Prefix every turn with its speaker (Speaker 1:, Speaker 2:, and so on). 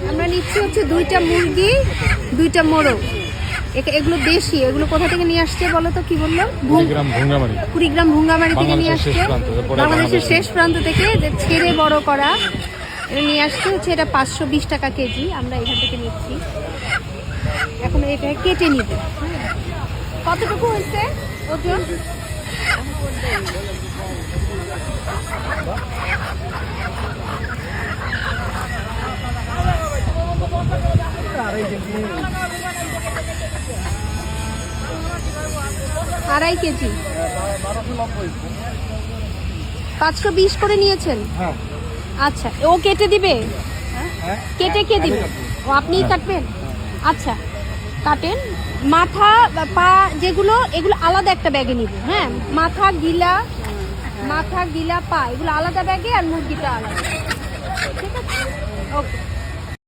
Speaker 1: আমরা নিচ্ছি হচ্ছে 2টা মুরগি 2টা মোরগ। এগুলো দেশি, এগুলো কোথা থেকে নিয়ে আসছে বলো তো? কি বললো? কুড়িগ্রাম ভুঙ্গামারি থেকে নিয়ে আসছে, বাংলাদেশের শেষ প্রান্ত থেকে, যে ছেড়ে বড় করা এটা নিয়ে আসছে হচ্ছে। এটা 520 টাকা কেজি। আমরা এখান থেকে নিচ্ছি। এখন এটা কেটে নিব। কতটুকু হয়েছে ওজন? আড়াই কেজি। 520 করে নিয়েছেন? আচ্ছা, ও কেটে দিবে? কেটে কে দিবে? ও আপনিই কাটবেন? আচ্ছা কাটেন। মাথা পা যেগুলো, এগুলো আলাদা একটা ব্যাগে নিব। হ্যাঁ, মাথা গিলা পা এগুলো আলাদা ব্যাগে, আর মুরগিটা আলাদা।